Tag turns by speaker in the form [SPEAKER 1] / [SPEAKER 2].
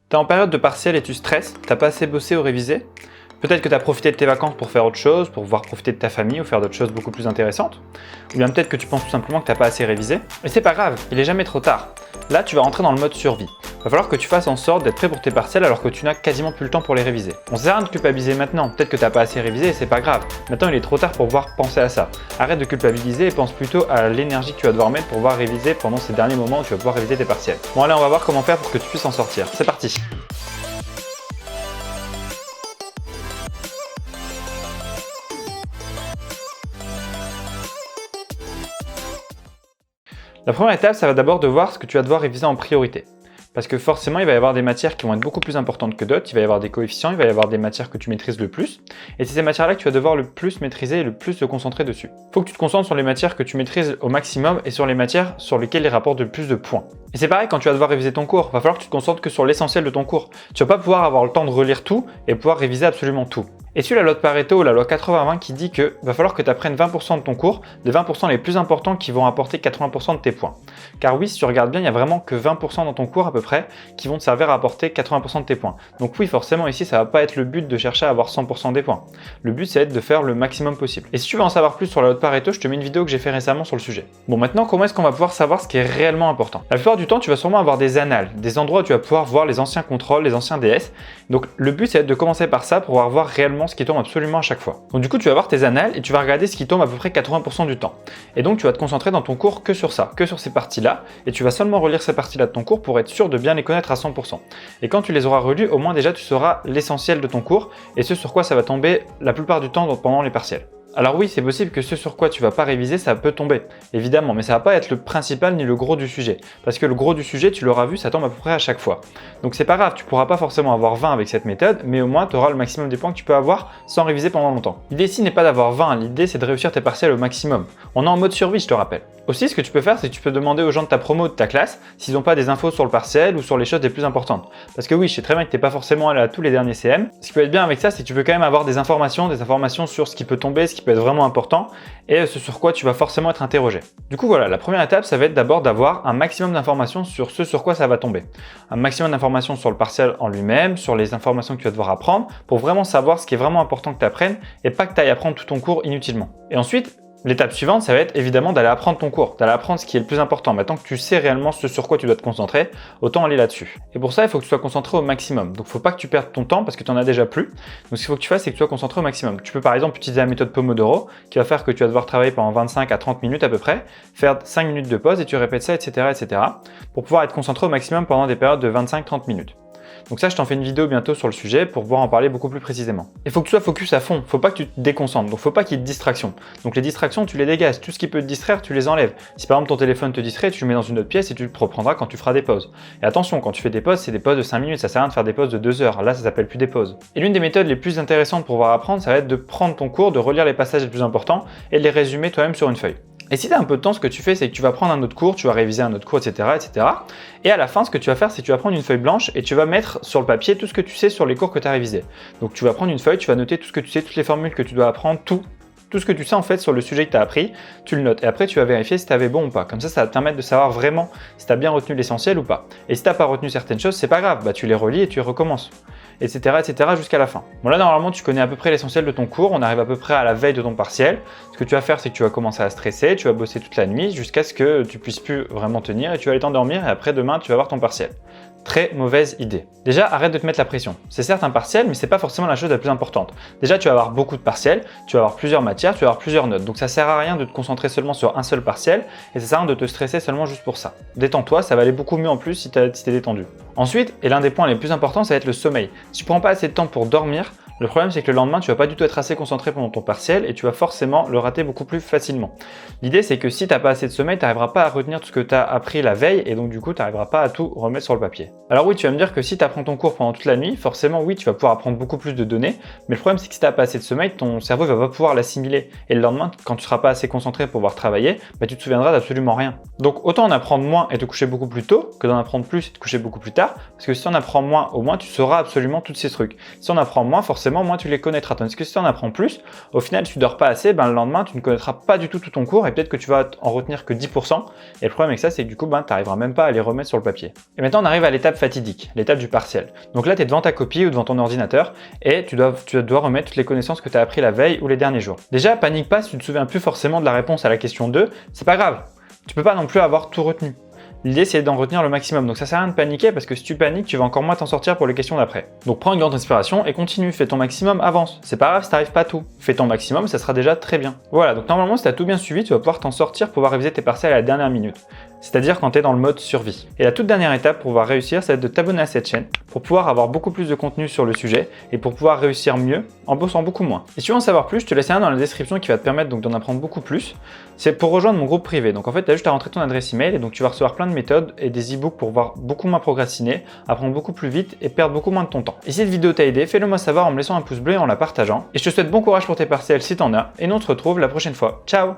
[SPEAKER 1] T'es en période de partiel et tu stresses, t'as pas assez bossé ou révisé? Peut-être que tu as profité de tes vacances pour faire autre chose, pour pouvoir profiter de ta famille ou faire d'autres choses beaucoup plus intéressantes. Ou bien peut-être que tu penses tout simplement que tu n'as pas assez révisé. Et c'est pas grave, il est jamais trop tard. Là, tu vas rentrer dans le mode survie. Va falloir que tu fasses en sorte d'être prêt pour tes partiels alors que tu n'as quasiment plus le temps pour les réviser. On sert à rien de culpabiliser maintenant, peut-être que tu n'as pas assez révisé et c'est pas grave. Maintenant, il est trop tard pour pouvoir penser à ça. Arrête de culpabiliser et pense plutôt à l'énergie que tu vas devoir mettre pour pouvoir réviser pendant ces derniers moments où tu vas pouvoir réviser tes partiels. Bon allez, on va voir comment faire pour que tu puisses en sortir. C'est parti! La première étape, ça va d'abord de voir ce que tu vas devoir réviser en priorité. Parce que forcément, il va y avoir des matières qui vont être beaucoup plus importantes que d'autres, il va y avoir des coefficients, il va y avoir des matières que tu maîtrises le plus. Et c'est ces matières-là que tu vas devoir le plus maîtriser et le plus te concentrer dessus. Il faut que tu te concentres sur les matières que tu maîtrises au maximum et sur les matières sur lesquelles ils rapportent le plus de points. Et c'est pareil quand tu vas devoir réviser ton cours, il va falloir que tu te concentres que sur l'essentiel de ton cours. Tu vas pas pouvoir avoir le temps de relire tout et pouvoir réviser absolument tout. Et suis la loi de Pareto, la loi 80-20 qui dit que va falloir que tu apprennes 20% de ton cours, les 20% les plus importants qui vont apporter 80% de tes points. Car oui, si tu regardes bien, il n'y a vraiment que 20% dans ton cours à peu près qui vont te servir à apporter 80% de tes points. Donc oui, forcément ici, ça va pas être le but de chercher à avoir 100% des points. Le but, c'est de faire le maximum possible. Et si tu veux en savoir plus sur la loi de Pareto, je te mets une vidéo que j'ai fait récemment sur le sujet. Bon, maintenant, comment est-ce qu'on va pouvoir savoir ce qui est réellement important? La plupart du temps, tu vas sûrement avoir des annales, des endroits où tu vas pouvoir voir les anciens contrôles, les anciens DS. Donc le but, c'est de commencer par ça pour pouvoir voir réellement ce qui tombe absolument à chaque fois. Donc du coup, tu vas voir tes annales et tu vas regarder ce qui tombe à peu près 80% du temps. Et donc, tu vas te concentrer dans ton cours que sur ça, que sur ces parties-là. Et tu vas seulement relire ces parties-là de ton cours pour être sûr de bien les connaître à 100%. Et quand tu les auras relues, au moins déjà, tu sauras l'essentiel de ton cours et ce sur quoi ça va tomber la plupart du temps pendant les partiels. Alors oui, c'est possible que ce sur quoi tu vas pas réviser, ça peut tomber, évidemment, mais ça va pas être le principal ni le gros du sujet. Parce que le gros du sujet, tu l'auras vu, ça tombe à peu près à chaque fois. Donc c'est pas grave, tu pourras pas forcément avoir 20 avec cette méthode, mais au moins tu auras le maximum des points que tu peux avoir sans réviser pendant longtemps. L'idée ici n'est pas d'avoir 20, l'idée c'est de réussir tes partiels au maximum. On est en mode survie, je te rappelle. Aussi, ce que tu peux faire, c'est que tu peux demander aux gens de ta promo ou de ta classe s'ils n'ont pas des infos sur le partiel ou sur les choses les plus importantes. Parce que oui, je sais très bien que tu n'es pas forcément allé à tous les derniers CM. Ce qui peut être bien avec ça, c'est que tu peux quand même avoir des informations sur ce qui peut tomber, ce qui peut être vraiment important et ce sur quoi tu vas forcément être interrogé. Du coup, voilà, la première étape, ça va être d'abord d'avoir un maximum d'informations sur ce sur quoi ça va tomber. Un maximum d'informations sur le partiel en lui-même, sur les informations que tu vas devoir apprendre pour vraiment savoir ce qui est vraiment important que tu apprennes et pas que tu ailles apprendre tout ton cours inutilement. Et ensuite, l'étape suivante, ça va être évidemment d'aller apprendre ton cours, d'aller apprendre ce qui est le plus important. Maintenant que tu sais réellement ce sur quoi tu dois te concentrer, autant aller là-dessus. Et pour ça, il faut que tu sois concentré au maximum. Donc, il ne faut pas que tu perdes ton temps parce que tu en as déjà plus. Donc, ce qu'il faut que tu fasses, c'est que tu sois concentré au maximum. Tu peux par exemple utiliser la méthode Pomodoro qui va faire que tu vas devoir travailler pendant 25 à 30 minutes à peu près, faire 5 minutes de pause et tu répètes ça, etc., etc. pour pouvoir être concentré au maximum pendant des périodes de 25-30 minutes. Donc ça, je t'en fais une vidéo bientôt sur le sujet pour pouvoir en parler beaucoup plus précisément. Il faut que tu sois focus à fond, faut pas que tu te déconcentres, donc faut pas qu'il y ait de distractions. Donc les distractions, tu les dégages, tout ce qui peut te distraire, tu les enlèves. Si par exemple ton téléphone te distrait, tu le mets dans une autre pièce et tu le reprendras quand tu feras des pauses. Et attention, quand tu fais des pauses, c'est des pauses de 5 minutes, ça sert à rien de faire des pauses de 2 heures, là ça s'appelle plus des pauses. Et l'une des méthodes les plus intéressantes pour pouvoir apprendre, ça va être de prendre ton cours, de relire les passages les plus importants et de les résumer toi-même sur une feuille. Et si tu as un peu de temps, ce que tu fais, c'est que tu vas prendre un autre cours, tu vas réviser un autre cours, etc., etc. Et à la fin, ce que tu vas faire, c'est que tu vas prendre une feuille blanche et tu vas mettre sur le papier tout ce que tu sais sur les cours que tu as révisés. Donc tu vas prendre une feuille, tu vas noter tout ce que tu sais, toutes les formules que tu dois apprendre, tout ce que tu sais en fait sur le sujet que tu as appris, tu le notes. Et après, tu vas vérifier si tu avais bon ou pas. Comme ça va te permettre de savoir vraiment si tu as bien retenu l'essentiel ou pas. Et si tu n'as pas retenu certaines choses, c'est pas grave, bah, tu les relis et tu recommences. Etc. jusqu'à la fin. Bon là, normalement, tu connais à peu près l'essentiel de ton cours. On arrive à peu près à la veille de ton partiel. Ce que tu vas faire, c'est que tu vas commencer à stresser, tu vas bosser toute la nuit jusqu'à ce que tu puisses plus vraiment tenir et tu vas aller t'endormir et après demain, tu vas avoir ton partiel. Très mauvaise idée. Déjà, arrête de te mettre la pression. C'est certes un partiel, mais c'est pas forcément la chose la plus importante. Déjà, tu vas avoir beaucoup de partiels, tu vas avoir plusieurs matières, tu vas avoir plusieurs notes. Donc ça sert à rien de te concentrer seulement sur un seul partiel et ça sert à rien de te stresser seulement juste pour ça. Détends-toi, ça va aller beaucoup mieux en plus si t'es détendu. Ensuite, et l'un des points les plus importants, ça va être le sommeil. Si tu prends pas assez de temps pour dormir, le problème c'est que le lendemain tu vas pas du tout être assez concentré pendant ton partiel et tu vas forcément le rater beaucoup plus facilement. L'idée c'est que si tu n'as pas assez de sommeil, tu n'arriveras pas à retenir tout ce que tu as appris la veille et donc du coup tu n'arriveras pas à tout remettre sur le papier. Alors oui, tu vas me dire que si tu apprends ton cours pendant toute la nuit, forcément oui tu vas pouvoir apprendre beaucoup plus de données, mais le problème c'est que si tu n'as pas assez de sommeil, ton cerveau va pas pouvoir l'assimiler et le lendemain quand tu seras pas assez concentré pour pouvoir travailler, bah, tu te souviendras d'absolument rien. Donc autant en apprendre moins et te coucher beaucoup plus tôt que d'en apprendre plus et te coucher beaucoup plus tard, parce que si on apprend moins, au moins tu sauras absolument tous ces trucs. Si on apprend moins, forcément forcément, moins tu les connaîtras. Tandis que si tu en apprends plus, au final, si tu dors pas assez, le lendemain, tu ne connaîtras pas du tout ton cours et peut-être que tu vas en retenir que 10%. Et le problème avec ça, c'est que du coup, tu n'arriveras même pas à les remettre sur le papier. Et maintenant, on arrive à l'étape fatidique, l'étape du partiel. Donc là, tu es devant ta copie ou devant ton ordinateur et tu dois remettre toutes les connaissances que tu as appris la veille ou les derniers jours. Déjà, panique pas si tu ne te souviens plus forcément de la réponse à la question 2, c'est pas grave. Tu peux pas non plus avoir tout retenu. L'idée, c'est d'en retenir le maximum. Donc ça sert à rien de paniquer parce que si tu paniques, tu vas encore moins t'en sortir pour les questions d'après. Donc prends une grande inspiration et continue, fais ton maximum, avance. C'est pas grave si t'arrives pas à tout. Fais ton maximum, ça sera déjà très bien. Voilà, donc normalement, si t'as tout bien suivi, tu vas pouvoir t'en sortir pour pouvoir réviser tes partiels à la dernière minute. C'est-à-dire quand tu es dans le mode survie. Et la toute dernière étape pour pouvoir réussir, c'est de t'abonner à cette chaîne pour pouvoir avoir beaucoup plus de contenu sur le sujet et pour pouvoir réussir mieux en bossant beaucoup moins. Et si tu veux en savoir plus, je te laisse un lien dans la description qui va te permettre donc d'en apprendre beaucoup plus. C'est pour rejoindre mon groupe privé. Donc en fait, tu as juste à rentrer ton adresse email et donc tu vas recevoir plein de méthodes et des e-books pour voir beaucoup moins procrastiner, apprendre beaucoup plus vite et perdre beaucoup moins de ton temps. Et si cette vidéo t'a aidé, fais-le moi savoir en me laissant un pouce bleu et en la partageant. Et je te souhaite bon courage pour tes partiels si t'en as et nous on se retrouve la prochaine fois. Ciao!